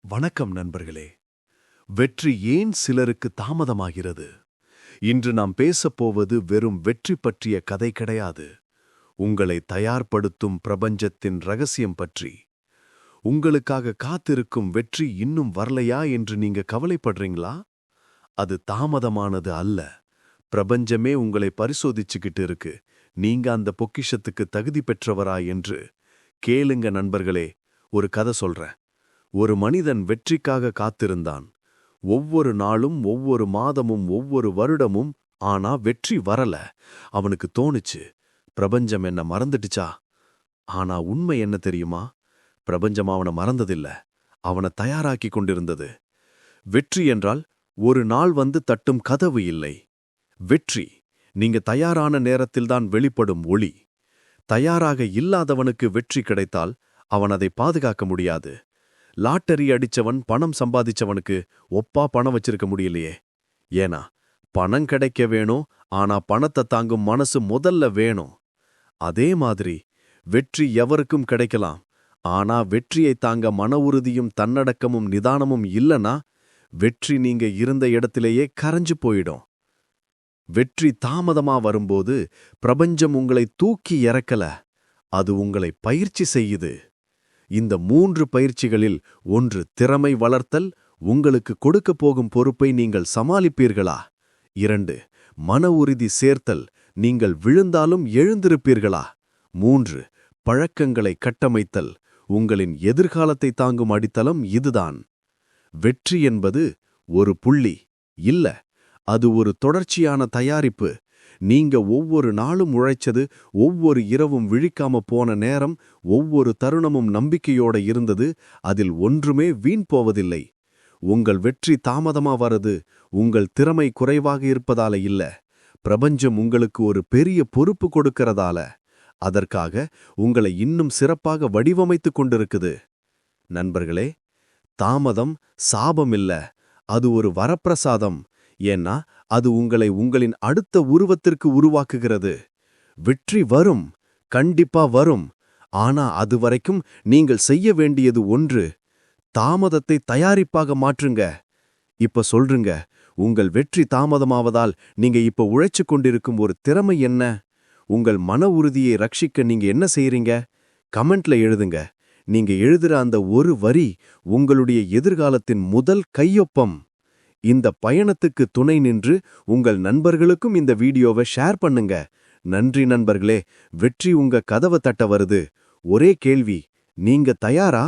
வணக்கம் நண்பர்களே. வெற்றி ஏன் சிலருக்கு தாமதமாகிறது? இன்று நாம் பேசப்போவது வெறும் வெற்றி பற்றிய கதை கிடையாது. உங்களை தயார்படுத்தும் பிரபஞ்சத்தின் ரகசியம் பற்றி. உங்களுக்காக காத்திருக்கும் வெற்றி இன்னும் வரலையா என்று நீங்க கவலைப்படுறீங்களா? அது தாமதமானது அல்ல. பிரபஞ்சமே உங்களை பரிசோதிச்சுக்கிட்டு இருக்கு. நீங்க அந்த பொக்கிஷத்துக்கு தகுதி பெற்றவரா என்று. கேளுங்க நண்பர்களே, ஒரு கதை சொல்றேன். ஒரு மனிதன் வெற்றிக்காக காத்திருந்தான். ஒவ்வொரு நாளும், ஒவ்வொரு மாதமும், ஒவ்வொரு வருடமும். ஆனா வெற்றி வரல. அவனுக்கு தோணுச்சு, பிரபஞ்சம் என்ன மறந்துடுச்சா? ஆனா உண்மை என்ன தெரியுமா? பிரபஞ்சம் அவனை மறந்ததில்ல, அவனை தயாராக்கி கொண்டிருந்தது. வெற்றி என்றால் ஒரு நாள் வந்து தட்டும் கதவு இல்லை. வெற்றி நீங்க தயாரான நேரத்தில்தான் வெளிப்படும் ஒளி. தயாராக இல்லாதவனுக்கு வெற்றி கிடைத்தால் அவன் அதை பாதுகாக்க முடியாது. லாட்டரி அடிச்சவன், பணம் சம்பாதிச்சவனுக்கு ஒப்பா பணம் வச்சிருக்க முடியலையே. ஏனா பணம் கிடைக்க வேணும், ஆனா பணத்தை தாங்கும் மனசு முதல்ல வேணும். அதே மாதிரி வெற்றி எவருக்கும் கிடைக்கலாம். ஆனா வெற்றியை தாங்க மன உறுதியும் தன்னடக்கமும் நிதானமும் இல்லனா வெற்றி நீங்க இருந்த இடத்திலேயே கரைஞ்சு போயிடும். வெற்றி தாமதமா வரும்போது பிரபஞ்சம் உங்களை தூக்கி இறக்கல, அது உங்களை பயிற்சி செய்யுது. இந்த 3 பயிற்சிகளில் ஒன்று திறமை வளர்த்தல். உங்களுக்கு கொடுக்க போகும் பொறுப்பை நீங்கள் சமாளிப்பீர்களா? 2 மன உறுதி சேர்த்தல். நீங்கள் விழுந்தாலும் எழுந்திருப்பீர்களா? 3 பழக்கங்களை கட்டமைத்தல். உங்களின் எதிர்காலத்தை தாங்கும் அடித்தளம் இதுதான். வெற்றி என்பது ஒரு புள்ளி இல்ல, அது ஒரு தொடர்ச்சியான தயாரிப்பு. நீங்க ஒவ்வொரு நாளும் உழைச்சது, ஒவ்வொரு இரவும் விழிக்காம போன நேரம், ஒவ்வொரு தருணமும் நம்பிக்கையோட இருந்தது, அதில் ஒன்றுமே வீண் போவதில்லை. உங்கள் வெற்றி தாமதமா வரது உங்கள் திறமை குறைவாக இருப்பதால இல்ல, பிரபஞ்சம் உங்களுக்கு ஒரு பெரிய பொறுப்பு கொடுக்கறதால. அதற்காக உங்களை இன்னும் சிறப்பாக வடிவமைத்துக் கொண்டிருக்குது. நண்பர்களே, தாமதம் சாபம் இல்ல, அது ஒரு வரப்பிரசாதம். ஏன்னா அது உங்களை உங்களின் அடுத்த உருவத்திற்கு உருவாக்குகிறது. வெற்றி வரும், கண்டிப்பா வரும். ஆனா அதுவரைக்கும் நீங்கள் செய்ய வேண்டியது ஒன்று, தாமதத்தை தயாரிப்பாக மாற்றுங்க. இப்ப சொல்றீங்க, உங்கள் வெற்றி தாமதமாவதால் நீங்க இப்ப உழைச்சு கொண்டிருக்கும் ஒரு திறமை என்ன? உங்கள் மன உறுதியை ரட்சிக்க நீங்க என்ன செய்றீங்க? கமெண்ட்ல எழுதுங்க. நீங்க எழுதுற அந்த ஒரு வரி உங்களுடைய எதிர்காலத்தின் முதல் கையொப்பம். இந்த பயணத்துக்கு துணை நின்று உங்கள் நண்பர்களுக்கும் இந்த வீடியோவை ஷேர் பண்ணுங்க. நன்றி நண்பர்களே. வெற்றி உங்க கதவை தட்ட வருது. ஒரே கேள்வி, நீங்க தயாரா?